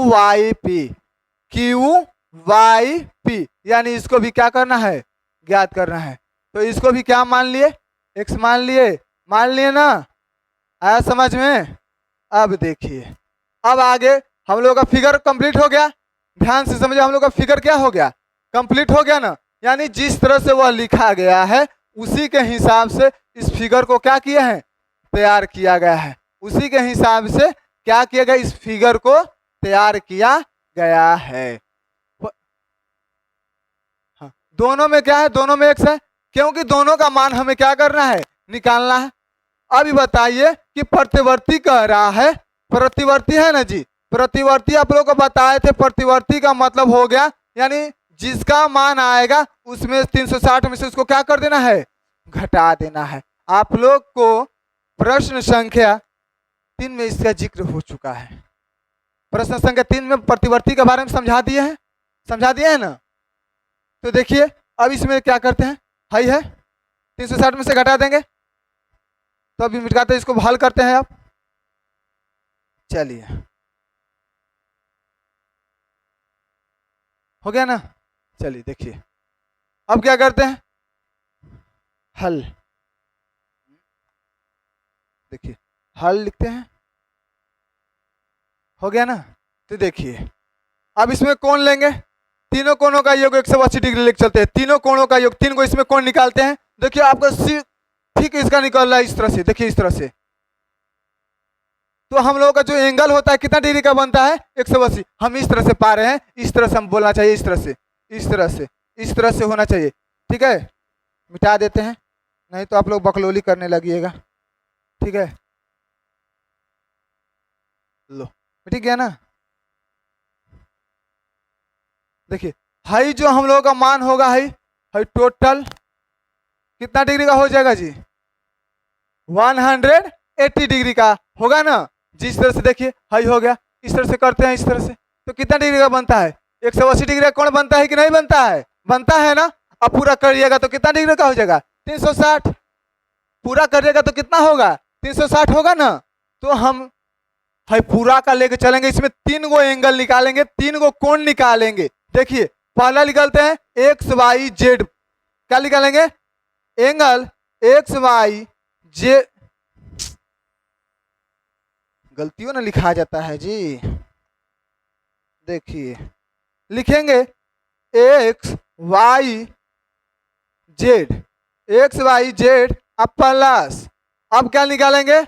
वाई पी यानी इसको भी क्या करना है ज्ञात करना है। तो इसको भी क्या मान लिए एक्स मान लिए ना, आया समझ में। अब देखिए अब आगे हम लोग का फिगर कंप्लीट हो गया। ध्यान से समझिए, हम लोग का फिगर क्या हो गया कंप्लीट हो गया ना। यानी जिस तरह से वह लिखा गया है उसी के हिसाब से इस फिगर को क्या किया है तैयार किया गया है। उसी के हिसाब से क्या किया गया इस फिगर को तैयार किया गया है। हाँ, दोनों में क्या है दोनों में एक्स है क्योंकि दोनों का मान हमें क्या करना है निकालना है। अभी बताइए कि प्रतिवर्ती कह रहा है, प्रतिवर्ती है ना जी, प्रतिवर्ती आप लोगों को बताए थे। प्रतिवर्ती का मतलब हो गया यानी जिसका मान आएगा उसमें 360 में से उसको क्या कर देना है घटा देना है। आप लोग को प्रश्न संख्या 3 में इसका जिक्र हो चुका है। प्रश्न संख्या 3 में प्रतिवर्ती के बारे में समझा दिए हैं ना। तो देखिए अब इसमें क्या करते हैं, हाई है 360 में से घटा देंगे तो अभी मिटाते इसको हल करते हैं। आप चलिए हो गया ना। चलिए देखिए अब क्या करते हैं हल, देखिए हल लिखते हैं, हो गया ना। तो देखिए अब इसमें कौन लेंगे, तीनों कोणों का योग 180 डिग्री लेके चलते हैं। तीनों कोणों का योग, तीन को इसमें कौन निकालते हैं। देखिए आपका ठीक इसका निकल रहा है इस तरह से, देखिए इस तरह से। तो हम लोगों का जो एंगल होता है कितना डिग्री का बनता है 180। हम इस तरह से पा रहे हैं, इस तरह से हम बोलना चाहिए, इस तरह से होना चाहिए। ठीक है, मिटा देते हैं नहीं तो आप लोग बकलोली करने लगिएगा। ठीक है, लो ठीक है ना। देखिए हाई जो हम लोगों का मान होगा हाई टोटल कितना डिग्री का हो जाएगा जी 180 डिग्री का होगा ना। जिस तरह से देखिए हाई हो गया, इस तरह से करते हैं इस तरह से तो कितना डिग्री का बनता है 180 डिग्री का कौन बनता है कि नहीं बनता है, बनता है ना। अब पूरा करिएगा तो कितना डिग्री का हो जाएगा 360, पूरा करिएगा तो कितना होगा 360 होगा ना। तो हम हाई पूरा का लेके चलेंगे, इसमें 3 गो एंगल निकालेंगे, 3 गो कोण निकालेंगे। देखिए पहला निकालते हैं एक्स वाई जेड, क्या निकालेंगे एंगल एक्स वाई जेड, गलतियों ना लिखा जाता है जी। देखिए लिखेंगे X Y Z, X Y Z अब प्लस, अब क्या निकालेंगे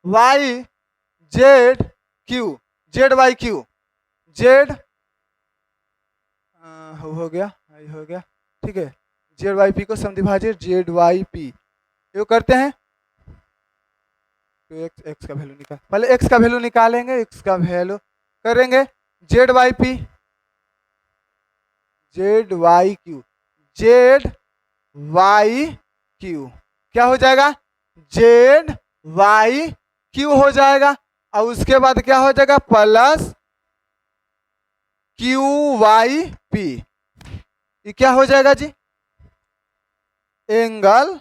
Y Z Q, Z Y Q, Z हो गया ठीक है। जेड वाई पी को समद्विभाजित जेड वाई पी ये करते हैं तो एक्स का वैल्यू निकाल, पहले एक्स का वैल्यू निकालेंगे, एक्स का वैल्यू करेंगे Z Y P, Z Y Q क्या हो जाएगा जेड वाई क्यू हो जाएगा। और उसके बाद क्या हो जाएगा प्लस क्यू वाई पी, ये क्या हो जाएगा जी? एंगल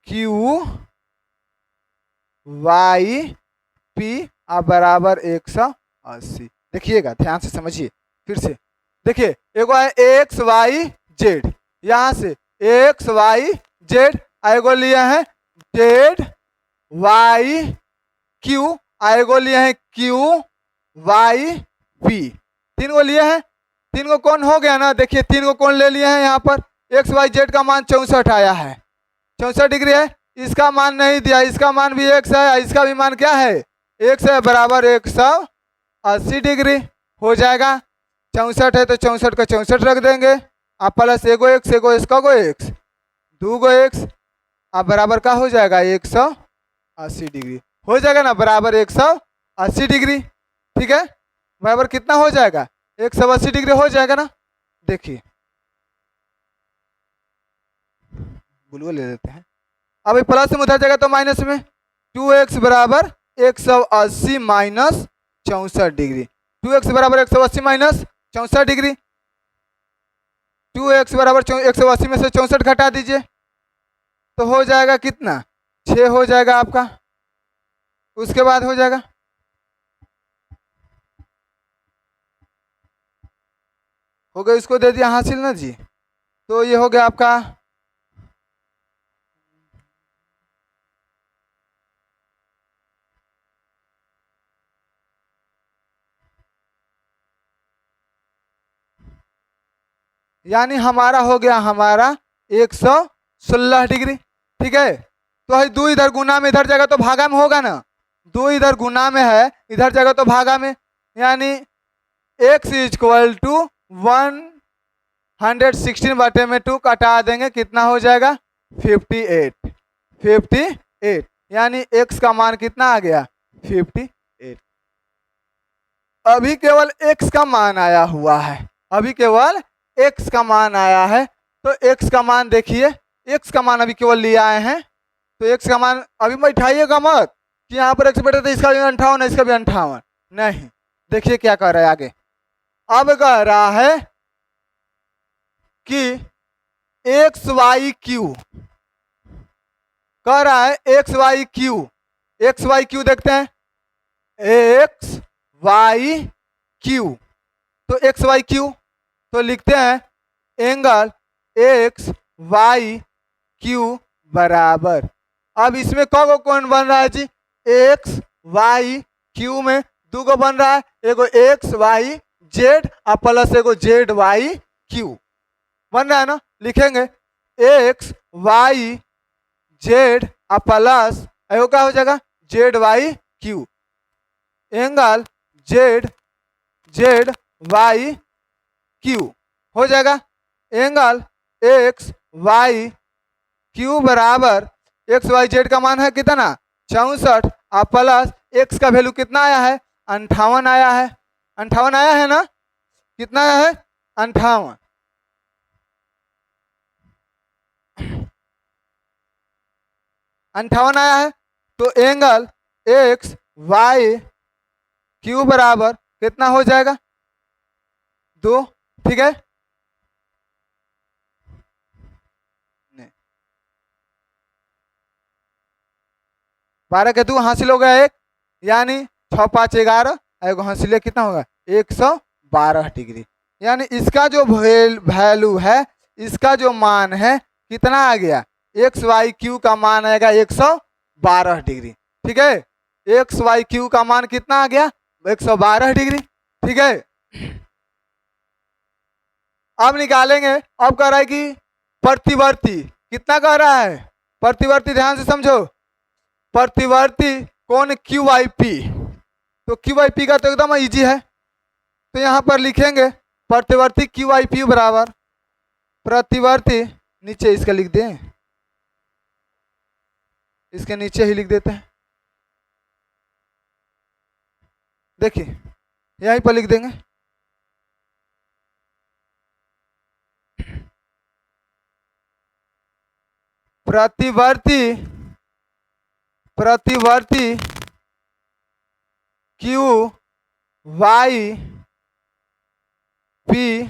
क्यू वाई पी बराबर 180। देखिएगा, ध्यान से समझिए फिर से। देखिए, एगो है एक्स वाई जेड, यहां से एक्स वाई जेड, एगो लिए हैं जेड वाई क्यू, एगो लिए हैं क्यू वाई पी, तीन गो लिए हैं। तीन गो कौन हो गया ना, देखिए तीन गो कौन ले लिए हैं यहाँ पर। एक्स वाई जेड का मान 64 आया है, 64 डिग्री है। इसका मान नहीं दिया, इसका मान भी एक्स है, इसका भी मान क्या है? एक्स है, बराबर 180 डिग्री हो जाएगा। 64 है तो 64 का 64 रख देंगे, आप प्लस एगो एक्स, एगो इसका गो एक्स, दो गो एक्स, अब बराबर का हो जाएगा 180 डिग्री हो जाएगा ना, बराबर 180 डिग्री। ठीक है, बराबर कितना हो जाएगा? 180 डिग्री हो जाएगा ना। देखिए, बुलबुल ले लेते हैं। अब प्लस में उधर जाएगा तो माइनस में, 2x बराबर 180 माइनस 64 डिग्री, 2x बराबर 180 माइनस 64 डिग्री, 2x बराबर 180 में से 64 घटा दीजिए तो हो जाएगा कितना? 6 हो जाएगा आपका। उसके बाद हो जाएगा, हो गया, इसको दे दिया हासिल ना जी, तो ये हो गया आपका यानी हमारा हो गया हमारा 116 डिग्री। ठीक है, तो है दो इधर गुना में, इधर जाएगा तो भागा में होगा ना, दो इधर गुना में है, इधर जाएगा तो भागा में, यानी x इक्वल टू 116 बटे में 2 कटा देंगे, कितना हो जाएगा? 58, 58, यानी x का मान कितना आ गया? 58। अभी केवल x का मान आया हुआ है, अभी केवल x का मान आया है, तो x का मान देखिए, x का मान अभी केवल ले आए हैं, तो x का मान अभी बैठाइएगा मत कि यहाँ पर x बैठा तो इसका भी 58 है, इसका भी 58 नहीं। देखिए क्या कह रहा है आगे, अब कह रहा है कि एक्स वाई क्यू, कह रहा है X Y Q, X Y Q देखते हैं, एक्स वाई क्यू, तो एक्स वाई क्यू तो लिखते हैं एंगल एक्स वाई क्यू बराबर, अब इसमें कौन कौन बन रहा है जी? एक्स वाई क्यू में दो गो बन रहा है, एगो एक्स वाई जेड और प्लस एगो जेड वाई क्यू बन रहा है ना। लिखेंगे एक्स वाई जेड और प्लस एगो क्या हो जाएगा? Z Y Q, angle Z Z Y Q हो जाएगा, एंगल एक्स वाई क्यू बराबर एक्स वाई जेड का मान है कितना? 64 और प्लस एक्स का वैल्यू कितना आया है? 58 आया है, 58 आया है ना, कितना आया है? 58, 58 आया है, तो एंगल एक्स वाई क्यू बराबर कितना हो जाएगा? 2। ठीक है, 12 के 2 हासिल हो गया एक, यानी 6 5 11, एगो हासिल कितना होगा? 112 डिग्री, यानी इसका जो वैल्यू है, इसका जो मान है कितना आ गया? एक्स वाई क्यू का मान आएगा 112 डिग्री। ठीक है, एक्स वाई क्यू का मान कितना आ गया? 112 डिग्री। ठीक है, अब निकालेंगे, अब कह रहा है कि प्रतिवर्ती कितना कह रहा है? प्रतिवर्ती ध्यान से समझो, प्रतिवर्ती कौन? क्यू आई पी, तो क्यू आई पी का तो एकदम इजी है, तो यहाँ पर लिखेंगे प्रतिवर्ती क्यू आई पी बराबर, प्रतिवर्ती नीचे इसका लिख दें, इसके नीचे ही लिख देते हैं, देखिए यहीं पर लिख देंगे, प्रतिवर्ती प्रतिवर्ती क्यू वाई पी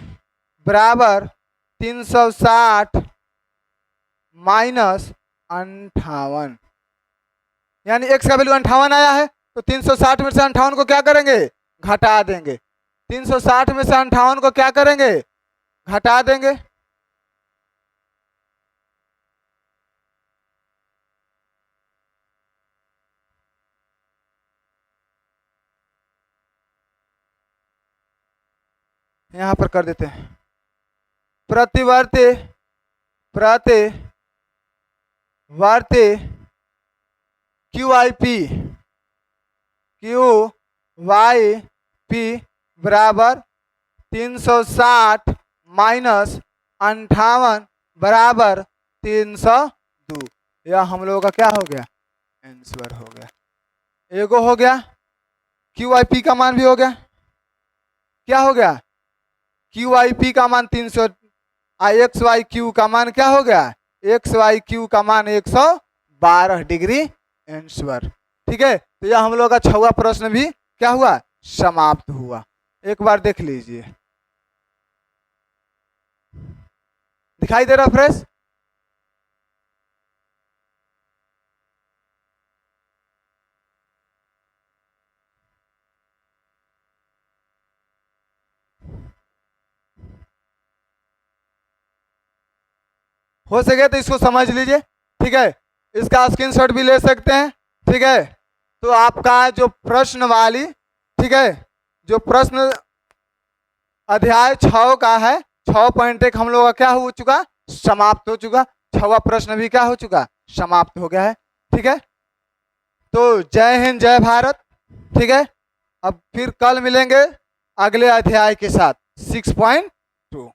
बराबर 360 माइनस 58, यानी x का वैल्यू 58 आया है, तो 360 में से 58 को क्या करेंगे, घटा देंगे। 360 में से 58 को क्या करेंगे, घटा देंगे। यहां पर कर देते हैं प्रतिवर्ती क्यू वाई पी बराबर 360 माइनस 58 बराबर 302। यह हम लोगों का क्या हो गया, आंसर हो गया। एगो हो गया, क्यू आई पी का मान भी हो गया। क्या हो गया, क्यू आई पी का मान 300, एक्स वाई क्यू का मान क्या हो गया, एक्स वाई क्यू का मान 112 डिग्री आंसर। ठीक है, तो यह हम लोग का 6वां प्रश्न भी क्या हुआ, समाप्त हुआ। एक बार देख लीजिए, दिखाई दे रहा फ्रेश। हो सके तो इसको समझ लीजिए। ठीक है, इसका स्क्रीनशॉट भी ले सकते हैं। ठीक है, तो आपका जो प्रश्न वाली, ठीक है, जो प्रश्न अध्याय 6 का है, 6.1 हम लोग का क्या हो चुका, समाप्त हो चुका। 6वां प्रश्न भी क्या हो चुका, समाप्त हो गया है। ठीक है, तो जय हिंद जय भारत। ठीक है, अब फिर कल मिलेंगे अगले अध्याय के साथ 6.2।